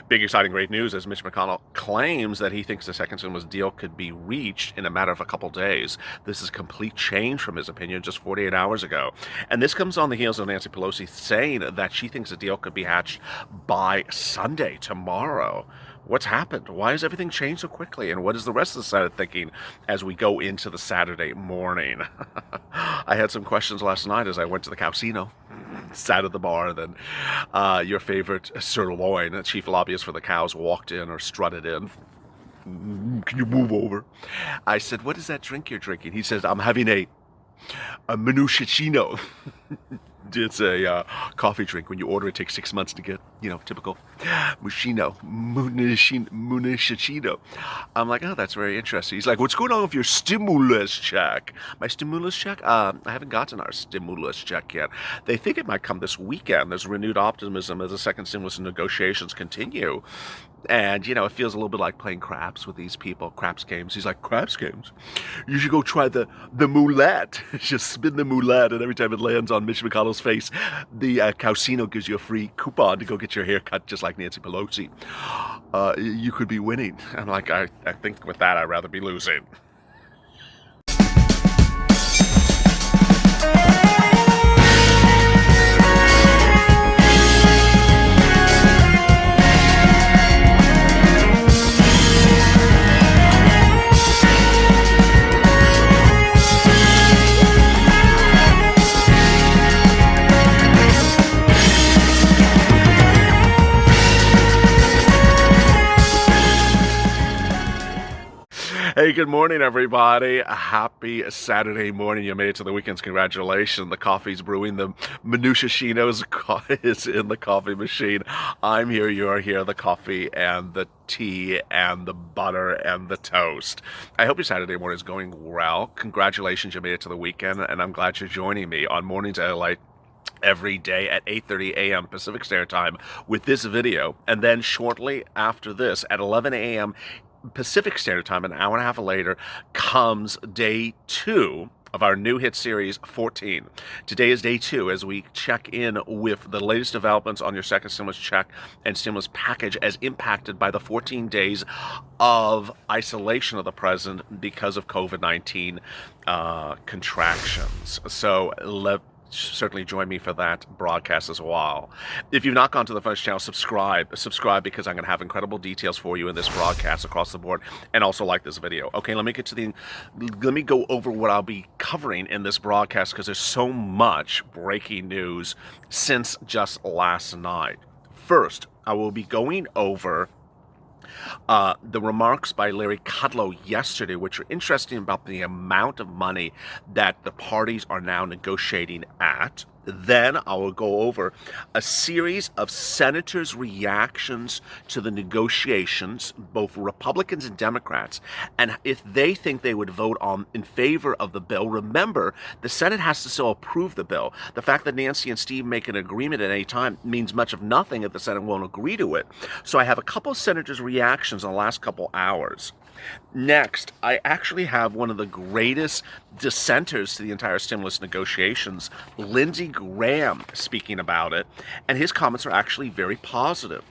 Big exciting great news as Mitch McConnell claims that he thinks the second stimulus deal could be reached in a matter of a couple days. This is complete change from his opinion just 48 hours ago. And this comes on the heels of Nancy Pelosi saying that she thinks the deal could be hatched by Sunday, tomorrow. What's happened? Why has everything changed so quickly? And what is the rest of the Senate thinking as we go into the Saturday morning? I had some questions last night as I went to the casino, sat at the bar, then your favorite sirloin, chief lobbyist for the cows, walked in or strutted in. Can you move over? I said, what is that drink you're drinking? He says, I'm having a minucicino. It's a coffee drink. When you order, it takes 6 months to get, typical Munishino. I'm like, oh, that's very interesting. He's like, what's going on with your stimulus check? My stimulus check? I haven't gotten our stimulus check yet. They think it might come this weekend. There's renewed optimism as the second stimulus negotiations continue. And, it feels a little bit like playing craps with these people, craps games. He's like, craps games? You should go try the moulette. Just spin the moulette, and every time it lands on Mitch McConnell's face, the casino gives you a free coupon to go get your hair cut just like Nancy Pelosi. You could be winning. I'm like, I think with that, I'd rather be losing. Hey, good morning, everybody. Happy Saturday morning. You made it to the weekends. Congratulations. The coffee's brewing. The minucicino is in the coffee machine. I'm here. You're here. The coffee and the tea and the butter and the toast. I hope your Saturday morning is going well. Congratulations. You made it to the weekend, and I'm glad you're joining me on Mornings at LALATE every day at 8:30 a.m. Pacific Standard Time with this video. And then shortly after this at 11 a.m. Pacific Standard Time, an hour and a half later, comes day 2 of our new hit series 14. Today is day 2 as we check in with the latest developments on your second stimulus check and stimulus package as impacted by the 14 days of isolation of the president because of COVID-19 contractions. So certainly join me for that broadcast as well. If you've not gone to the first channel, subscribe because I'm going to have incredible details for you in this broadcast across the board, and also like this video. Okay, let me go over what I'll be covering in this broadcast because there's so much breaking news since just last night. First, I will be going over the remarks by Larry Kudlow yesterday, which are interesting about the amount of money that the parties are now negotiating at. Then I will go over a series of senators' reactions to the negotiations, both Republicans and Democrats, and if they think they would vote in favor of the bill. Remember, the Senate has to still approve the bill. The fact that Nancy and Steve make an agreement at any time means much of nothing if the Senate won't agree to it. So I have a couple of senators' reactions in the last couple hours. Next, I actually have one of the greatest dissenters to the entire stimulus negotiations, Lindsey Graham, speaking about it, and his comments are actually very positive.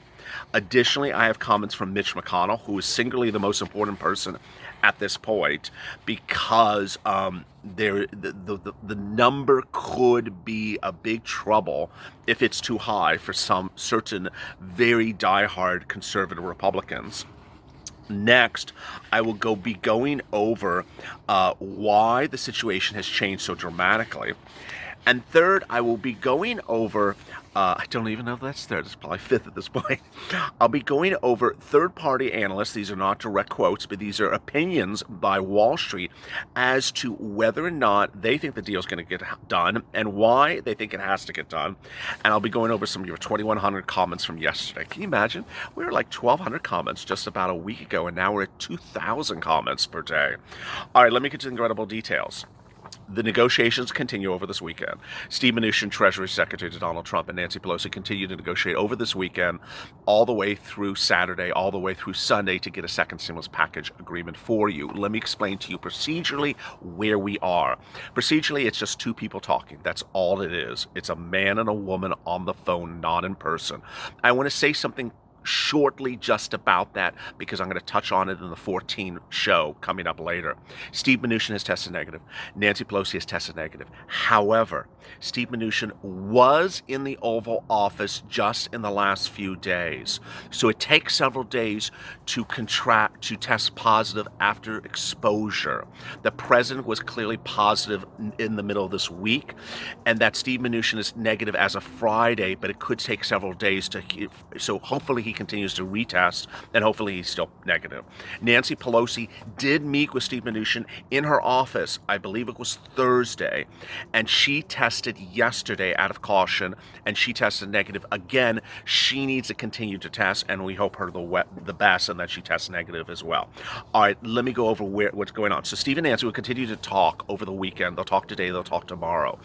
Additionally, I have comments from Mitch McConnell, who is singularly the most important person at this point, because the number could be a big trouble if it's too high for some certain very diehard conservative Republicans. Next, I will be going over why the situation has changed so dramatically. And third, I will be going over, I don't even know if that's third, it's probably fifth at this point. I'll be going over third-party analysts, these are not direct quotes, but these are opinions by Wall Street as to whether or not they think the deal is going to get done and why they think it has to get done. And I'll be going over some of your 2,100 comments from yesterday. Can you imagine? We were like 1,200 comments just about a week ago, and now we're at 2,000 comments per day. All right, let me get to the incredible details. The negotiations continue over this weekend. Steve Mnuchin, Treasury Secretary to Donald Trump, and Nancy Pelosi continue to negotiate over this weekend, all the way through Saturday, all the way through Sunday to get a second stimulus package agreement for you. Let me explain to you procedurally where we are. Procedurally, it's just two people talking. That's all it is. It's a man and a woman on the phone, not in person. I want to say something shortly just about that because I'm going to touch on it in the 14 show coming up later. Steve Mnuchin has tested negative. Nancy Pelosi has tested negative. However, Steve Mnuchin was in the Oval Office just in the last few days. So it takes several days to test positive after exposure. The president was clearly positive in the middle of this week, and that Steve Mnuchin is negative as of Friday, but it could take several days so hopefully he continues to retest, and hopefully he's still negative. Nancy Pelosi did meet with Steve Mnuchin in her office, I believe it was Thursday, and she tested yesterday out of caution, and she tested negative. Again, she needs to continue to test, and we hope her the best, and that she tests negative as well. All right, let me go over what's going on. So Steve and Nancy will continue to talk over the weekend. They'll talk today, they'll talk tomorrow.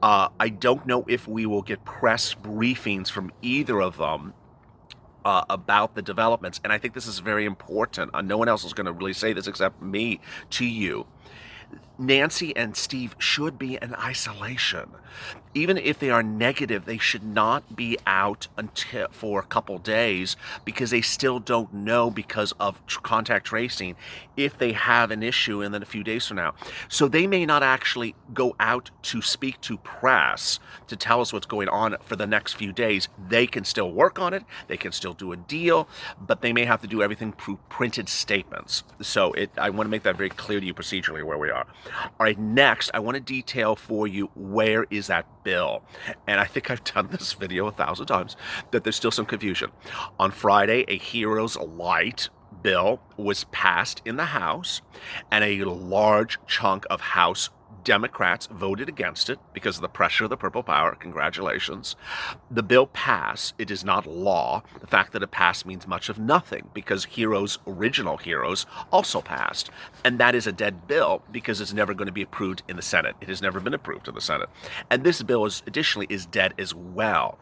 I don't know if we will get press briefings from either of them about the developments, and I think this is very important. No one else is going to really say this except me to you. Nancy and Steve should be in isolation. Even if they are negative, they should not be out for a couple days because they still don't know, because of contact tracing, if they have an issue and then a few days from now. So they may not actually go out to speak to press to tell us what's going on for the next few days. They can still work on it. They can still do a deal, but they may have to do everything through printed statements. So I want to make that very clear to you procedurally where we are. All right, next, I want to detail for you where is that bill. And I think I've done this video 1,000 times, that there's still some confusion. On Friday, a Heroes Light bill was passed in the House, and a large chunk of House Democrats voted against it because of the pressure of the purple power. Congratulations. The bill passed. It is not law. The fact that it passed means much of nothing because original Heroes, also passed. And that is a dead bill because it's never going to be approved in the Senate. It has never been approved in the Senate. And this bill additionally is dead as well.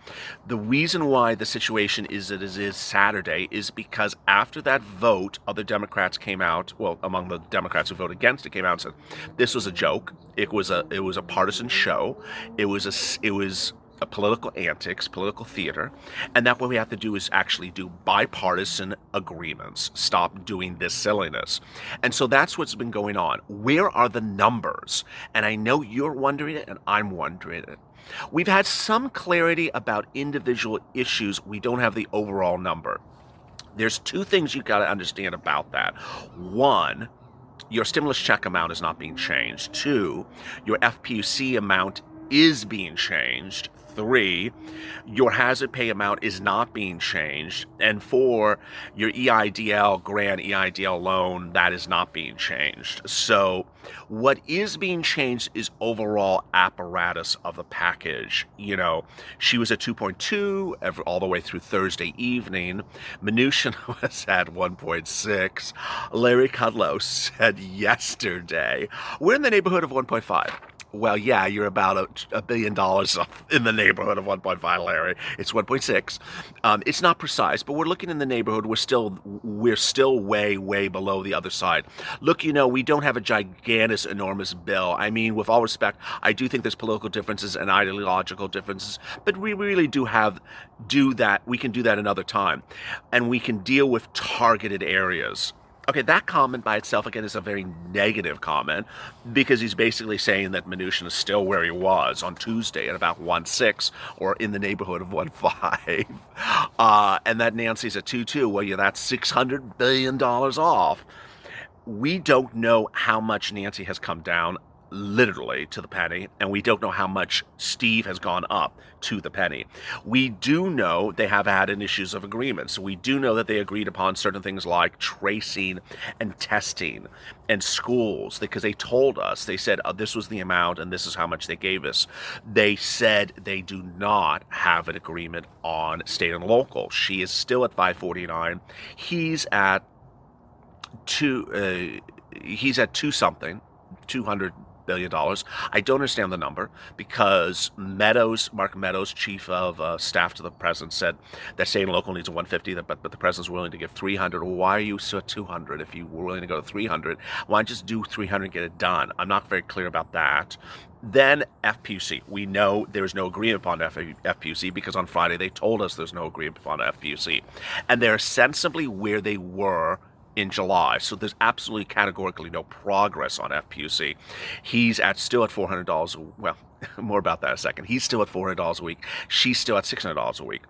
The reason why the situation is that it is Saturday is because after that vote, other Democrats came out, well, among the Democrats who voted against it, came out and said, this was a joke. It was a partisan show. It was a political antics, political theater, and that what we have to do is actually do bipartisan agreements. Stop doing this silliness. And so that's what's been going on. Where are the numbers? And I know you're wondering it, and I'm wondering it. We've had some clarity about individual issues. We don't have the overall number. There's two things you've got to understand about that. One, your stimulus check amount is not being changed. Two, your FPUC amount is being changed. 3, your hazard pay amount is not being changed. And 4, your EIDL grant, EIDL loan, that is not being changed. So what is being changed is overall apparatus of the package. You know, she was at 2.2 all the way through Thursday evening. Mnuchin was at 1.6. Larry Kudlow said yesterday, we're in the neighborhood of 1.5. Well, yeah, you're about $1 billion in the neighborhood of 1.5, Larry. It's 1.6. It's not precise, but we're looking in the neighborhood. We're still way, way below the other side. Look, you know, we don't have a gigantic, enormous bill. I mean, with all respect, I do think there's political differences and ideological differences, but we really do that. We can do that another time, and we can deal with targeted areas. Okay, that comment by itself, again, is a very negative comment because he's basically saying that Mnuchin is still where he was on Tuesday at about 1.6 or in the neighborhood of 1.5. And that Nancy's at 2.2. Well, yeah, that's $600 billion off. We don't know how much Nancy has come down literally to the penny, and we don't know how much Steve has gone up to the penny. We do know they have had an issues of agreements. We do know that they agreed upon certain things like tracing and testing and schools, because they told us, they said this was the amount and this is how much they gave us. They said they do not have an agreement on state and local. She is still at 549. He's at 2 something, 200 billion. I don't understand the number because Mark Meadows, chief of staff to the president, said that state and local needs a 150, but the president's willing to give 300. Well, why are you so 200 if you were willing to go to 300? Why not just do 300 and get it done? I'm not very clear about that. Then FPUC. We know there's no agreement upon FPUC because on Friday they told us there's no agreement upon FPUC. And they're sensibly where they were in July. So there's absolutely categorically no progress on FPUC. He's still at $400. Well, more about that in a second. He's still at $400 a week. She's still at $600 a week.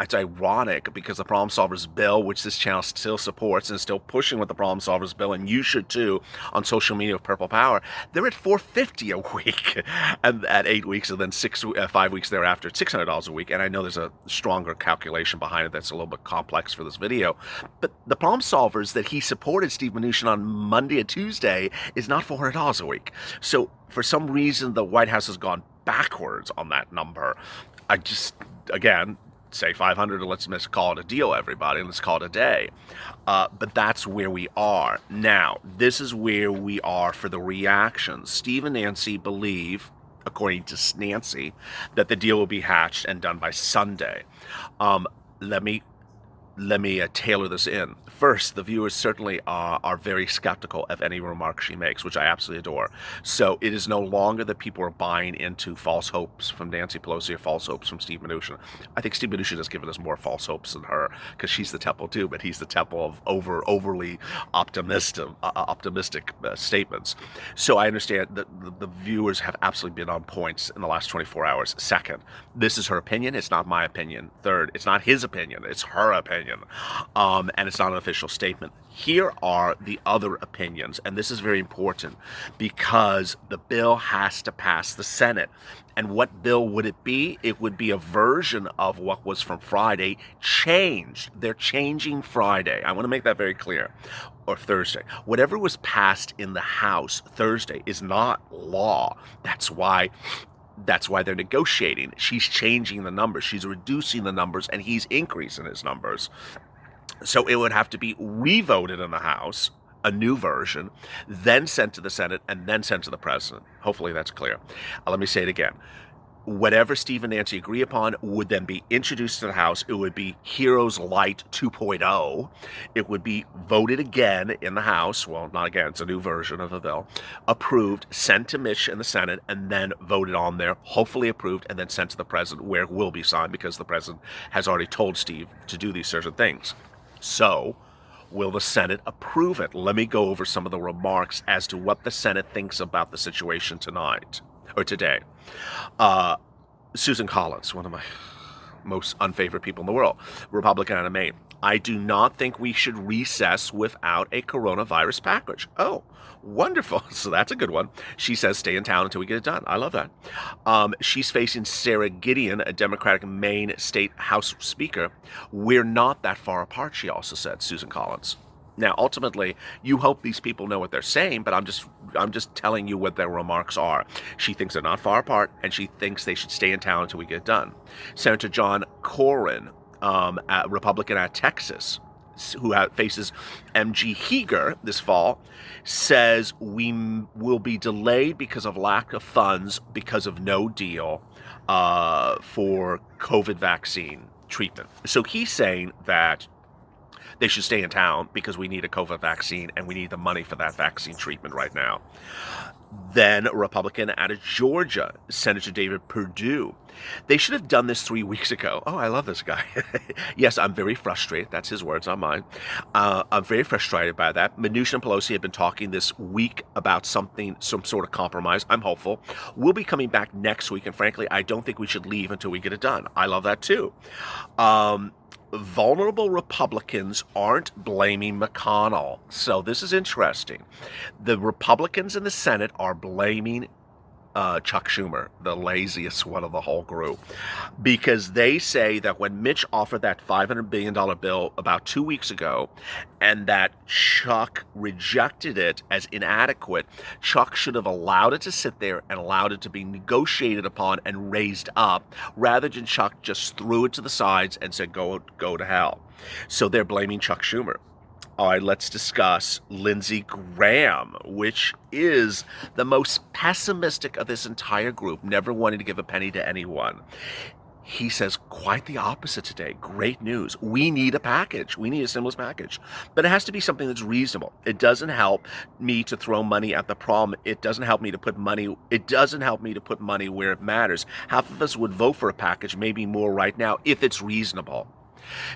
It's ironic because the Problem Solvers bill, which this channel still supports and is still pushing with the Problem Solvers bill, and you should too on social media of Purple Power, they're at $450 a week and at 8 weeks, and then 5 weeks thereafter at $600 a week. And I know there's a stronger calculation behind it that's a little bit complex for this video. But the Problem Solvers that he supported, Steve Mnuchin, on Monday and Tuesday is not $400 a week. So for some reason, the White House has gone backwards on that number. I just, again, say 500 and let's call it a deal, everybody. Let's call it a day. But that's where we are. Now, this is where we are for the reactions. Steve and Nancy believe, according to Nancy, that the deal will be hatched and done by Sunday. Let me tailor this in. First, the viewers certainly are very skeptical of any remark she makes, which I absolutely adore. So it is no longer that people are buying into false hopes from Nancy Pelosi or false hopes from Steve Mnuchin. I think Steve Mnuchin has given us more false hopes than her because she's the temple too, but he's the temple of overly optimistic statements. So I understand that the viewers have absolutely been on points in the last 24 hours. Second, this is her opinion. It's not my opinion. Third, it's not his opinion. It's her opinion. And it's not an official statement. Here are the other opinions, and this is very important because the bill has to pass the Senate. And what bill would it be? It would be a version of what was from Friday changed. They're changing Friday. I want to make that very clear. Or Thursday. Whatever was passed in the House Thursday is not law. That's why they're negotiating. She's changing the numbers. She's reducing the numbers, and he's increasing his numbers. So it would have to be revoted in the House, a new version, then sent to the Senate, and then sent to the President. Hopefully that's clear. Let me say it again. Whatever Steve and Nancy agree upon would then be introduced to the House. It would be Heroes Light 2.0. It would be voted again in the House. Well, not again. It's a new version of the bill. Approved, sent to Mitch in the Senate, and then voted on there. Hopefully approved, and then sent to the President, where it will be signed because the President has already told Steve to do these certain things. So, will the Senate approve it? Let me go over some of the remarks as to what the Senate thinks about the situation tonight, or today. Susan Collins, one of my most unfavorite people in the world, Republican out of Maine. I do not think we should recess without a coronavirus package. Oh, wonderful. So that's a good one. She says stay in town until we get it done. I love that. She's facing Sarah Gideon, a Democratic Maine State House Speaker. We're not that far apart, she also said, Susan Collins. Now, ultimately, you hope these people know what they're saying, but I'm just telling you what their remarks are. She thinks they're not far apart, and she thinks they should stay in town until we get it done. Senator John Cornyn, a Republican out of Texas, who faces M.G. Heger this fall, says we will be delayed because of lack of funds because of no deal for COVID vaccine treatment. So he's saying that they should stay in town because we need a COVID vaccine and we need the money for that vaccine treatment right now. Then a Republican out of Georgia, Senator David Perdue. They should have done this 3 weeks ago. Oh, I love this guy. Yes, I'm very frustrated. That's his words, not mine. I'm very frustrated by that. Mnuchin and Pelosi have been talking this week about some sort of compromise. I'm hopeful. We'll be coming back next week, and frankly, I don't think we should leave until we get it done. I love that too. Vulnerable Republicans aren't blaming McConnell. So this is interesting. The Republicans in the Senate are blaming Chuck Schumer, the laziest one of the whole group, because they say that when Mitch offered that $500 billion bill about 2 weeks ago and that Chuck rejected it as inadequate, Chuck should have allowed it to sit there and allowed it to be negotiated upon and raised up, rather than Chuck just threw it to the sides and said, go to hell. So they're blaming Chuck Schumer. All right, let's discuss Lindsey Graham, which is the most pessimistic of this entire group, never wanting to give a penny to anyone. He says quite the opposite today. Great news. We need a package. We need a stimulus package. But it has to be something that's reasonable. It doesn't help me to throw money at the problem. It doesn't help me to put money where it matters. Half of us would vote for a package, maybe more right now, if it's reasonable.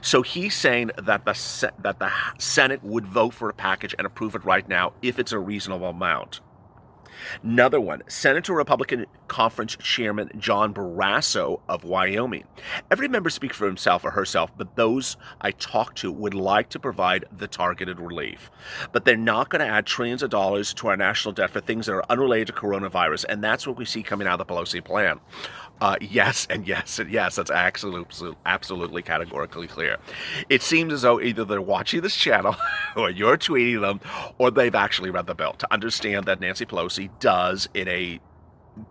So he's saying that the Senate would vote for a package and approve it right now if it's a reasonable amount. Another one, Senator Republican Conference Chairman John Barrasso of Wyoming. Every member speaks for himself or herself, but those I talk to would like to provide the targeted relief. But they're not going to add trillions of dollars to our national debt for things that are unrelated to coronavirus, and that's what we see coming out of the Pelosi plan. Yes, and yes, and yes. That's absolutely categorically clear. It seems as though either they're watching this channel, or you're tweeting them, or they've actually read the bill to understand that Nancy Pelosi does, in a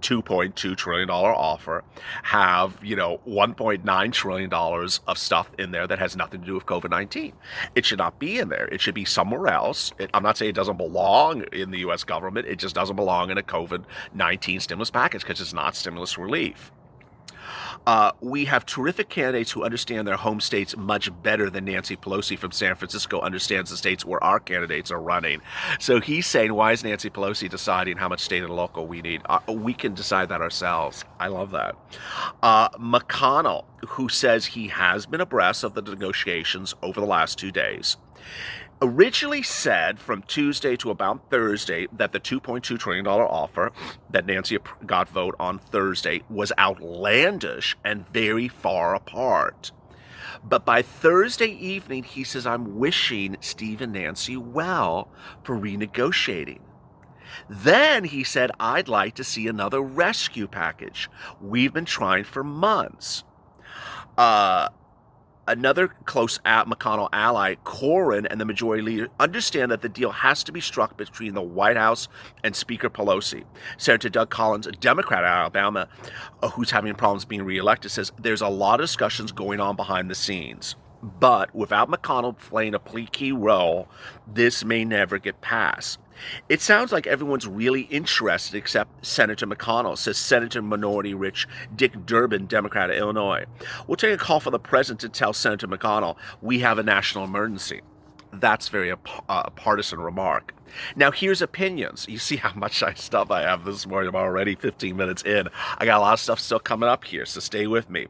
$2.2 trillion offer, have, $1.9 trillion of stuff in there that has nothing to do with COVID-19. It should not be in there. It should be somewhere else. I'm not saying it doesn't belong in the U.S. government. It just doesn't belong in a COVID-19 stimulus package because it's not stimulus relief. We have terrific candidates who understand their home states much better than Nancy Pelosi from San Francisco understands the states where our candidates are running. So he's saying, why is Nancy Pelosi deciding how much state and local we need? We can decide that ourselves. I love that. McConnell, who says he has been abreast of the negotiations over the last 2 days, originally said from Tuesday to about Thursday that the $2.2 trillion offer that Nancy got vote on Thursday was outlandish and very far apart. But by Thursday evening, he says, I'm wishing Steve and Nancy well for renegotiating. Then he said, I'd like to see another rescue package. We've been trying for months. Another close McConnell ally, Cornyn, and the majority leader understand that the deal has to be struck between the White House and Speaker Pelosi. Senator Doug Collins, a Democrat out of Alabama, who's having problems being reelected, says there's a lot of discussions going on behind the scenes. But without McConnell playing a key role, this may never get passed. It sounds like everyone's really interested except Senator McConnell, says Senator Minority Rich Dick Durbin, Democrat of Illinois. We'll take a call from the president to tell Senator McConnell we have a national emergency. That's very partisan remark. Now, here's opinions. You see how much stuff I have this morning. I'm already 15 minutes in. I got a lot of stuff still coming up here, so stay with me.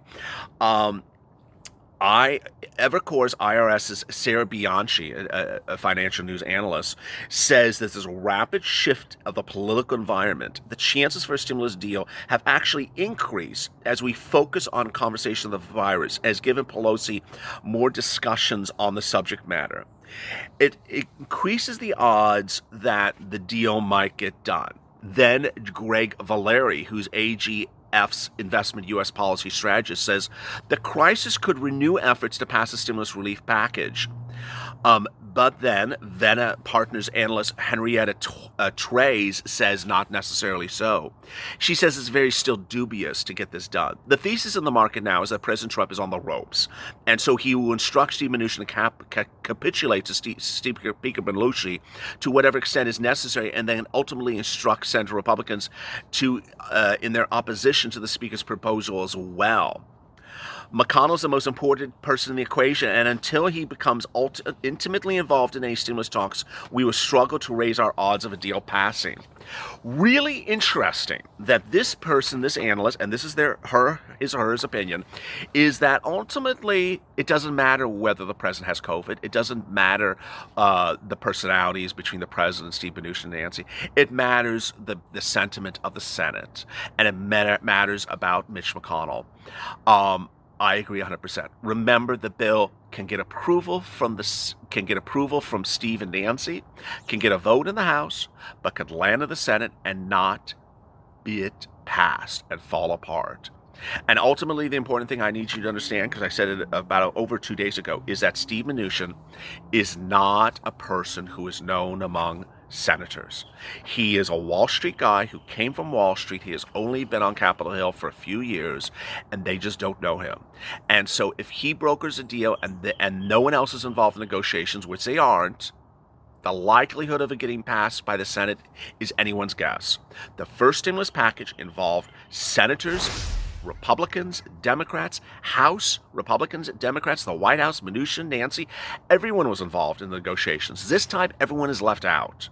Evercore's IRS's Sarah Bianchi, a financial news analyst, says that there's a rapid shift of the political environment. The chances for a stimulus deal have actually increased as we focus on conversation of the virus, as given Pelosi more discussions on the subject matter. It increases the odds that the deal might get done. Then Greg Valeri, who's AGF's investment U.S. policy strategist, says the crisis could renew efforts to pass a stimulus relief package. But then Vena Partners analyst Henrietta Trays says not necessarily so. She says it's very still dubious to get this done. The thesis in the market now is that President Trump is on the ropes, and so he will instruct Steve Mnuchin to capitulate to Speaker Belushi to whatever extent is necessary, and then ultimately instruct Senate Republicans to in their opposition to the Speaker's proposal as well. McConnell's the most important person in the equation, and until he becomes intimately involved in any stimulus talks, we will struggle to raise our odds of a deal passing. Really interesting that this person, this analyst, and this is his or her opinion, is that ultimately it doesn't matter whether the president has COVID. It doesn't matter the personalities between the president, Steve Mnuchin, and Nancy. It matters the sentiment of the Senate, and it matters about Mitch McConnell. I agree 100%. Remember, the bill can get approval from Steve and Nancy, can get a vote in the House, but could land in the Senate and not be it passed and fall apart. And ultimately, the important thing I need you to understand, because I said it about over 2 days ago, is that Steve Mnuchin is not a person who is known among senators. He is a Wall Street guy who came from Wall Street. He has only been on Capitol Hill for a few years, and they just don't know him. And so if he brokers a deal and no one else is involved in negotiations, which they aren't, the likelihood of it getting passed by the Senate is anyone's guess. The first stimulus package involved senators, Republicans, Democrats, House, Republicans, Democrats, the White House, Mnuchin, Nancy. Everyone was involved in the negotiations. This time, everyone is left out.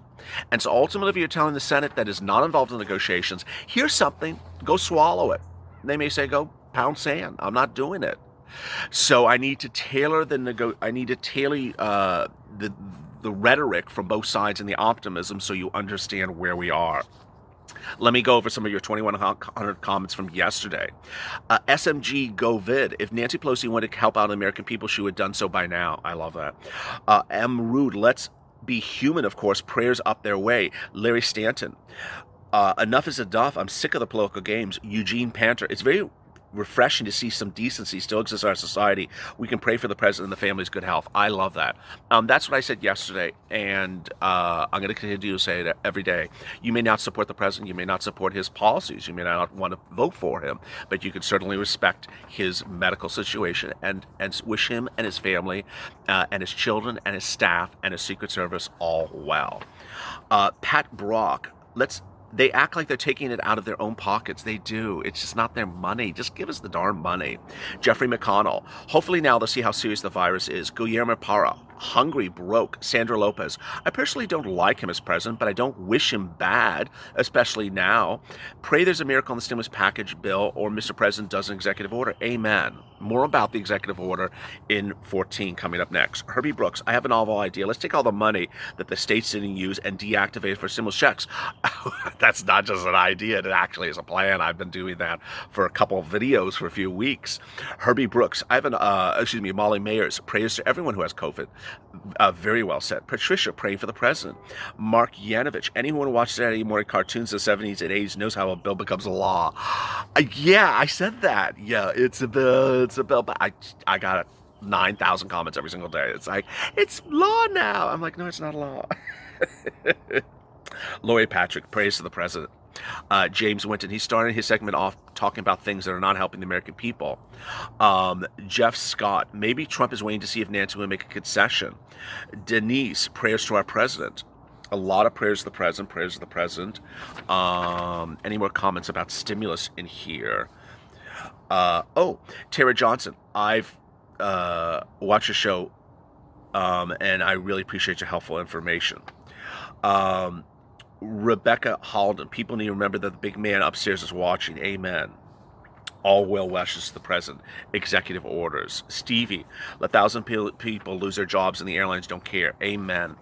And so ultimately, if you're telling the Senate that is not involved in negotiations, here's something, go swallow it. They may say, go pound sand. I'm not doing it. So I need to tailor the rhetoric from both sides and the optimism so you understand where we are. Let me go over some of your 2,100 comments from yesterday. SMG Go Vid. If Nancy Pelosi wanted to help out the American people, she would have done so by now. I love that. M. Rude. Let's be human, of course. Prayers up their way. Larry Stanton. Enough is enough. I'm sick of the political games. Eugene Panter. It's very refreshing to see some decency still exists in our society. We can pray for the president and the family's good health. I love that. That's what I said yesterday, and I'm going to continue to say it every day. You may not support the president. You may not support his policies. You may not want to vote for him, but you can certainly respect his medical situation and wish him and his family and his children and his staff and his Secret Service all well. Pat Brock, they act like they're taking it out of their own pockets. They do. It's just not their money. Just give us the darn money. Jeffrey McConnell. Hopefully now they'll see how serious the virus is. Guillermo Parra. Hungry, broke. Sandra Lopez. I personally don't like him as president, but I don't wish him bad, especially now. Pray there's a miracle in the stimulus package bill or Mr. President does an executive order. Amen. More about the executive order in 14 coming up next. Herbie Brooks. I have a novel idea. Let's take all the money that the states didn't use and deactivate it for stimulus checks. That's not just an idea. It actually is a plan. I've been doing that for a couple of videos for a few weeks. Herbie Brooks. I have Molly Mayers. Prayers to everyone who has COVID. Very well said. Patricia, praying for the president. Mark Yanovich. Anyone who watched Saturday morning cartoons in the 70s and 80s knows how a bill becomes a law. Yeah, I said that. Yeah, it's a bill. It's a bill. But I got 9,000 comments every single day. It's like, it's law now. I'm like, no, it's not a law. Lori Patrick, praise to the president. James Winton, he started his segment off talking about things that are not helping the American people. Jeff Scott, maybe Trump is waiting to see if Nancy will make a concession. Denise, prayers to our president. A lot of prayers to the president, prayers to the president. Any more comments about stimulus in here? Tara Johnson, I've watched your show, and I really appreciate your helpful information. Rebecca Halden, people need to remember that the big man upstairs is watching. Amen. All well wishes to the president. Executive orders. Stevie, 1,000 people lose their jobs and the airlines don't care. Amen.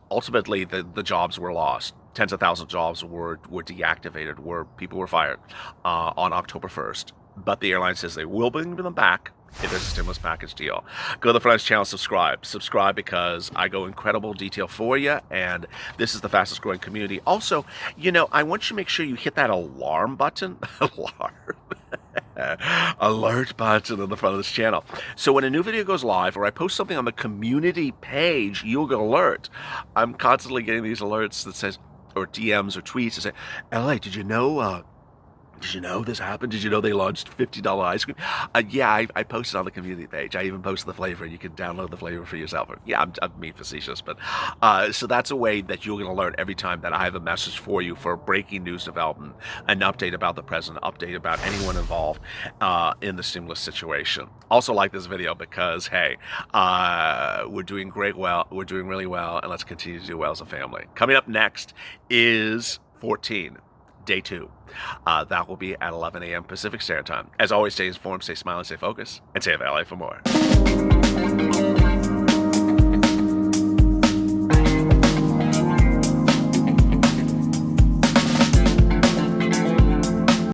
Ultimately, the jobs were lost. Tens of thousands of jobs were deactivated, people were fired on October 1st. But the airline says they will bring them back if there's a stimulus package deal. Go to the Friends channel, subscribe. Subscribe because I go incredible detail for you, and this is the fastest growing community. Also, I want you to make sure you hit that alarm button. Alert button on the front of this channel. So when a new video goes live or I post something on the community page, you'll get alert. I'm constantly getting these alerts that says, or DMs or tweets that say, LA, did you know this happened? Did you know they launched $50 ice cream? Yeah, I posted on the community page. I even posted the flavor. You can download the flavor for yourself. Yeah, I'm being facetious, but so that's a way that you'll get an alert every time that I have a message for you for breaking news development, an update about the president, update about anyone involved in the stimulus situation. Also like this video because, hey, we're doing we're doing really well, and let's continue to do well as a family. Coming up next is 14. Day 2. That will be at 11 a.m. Pacific Standard Time. As always, stay informed, stay smiling, stay focused, and stay LA for more.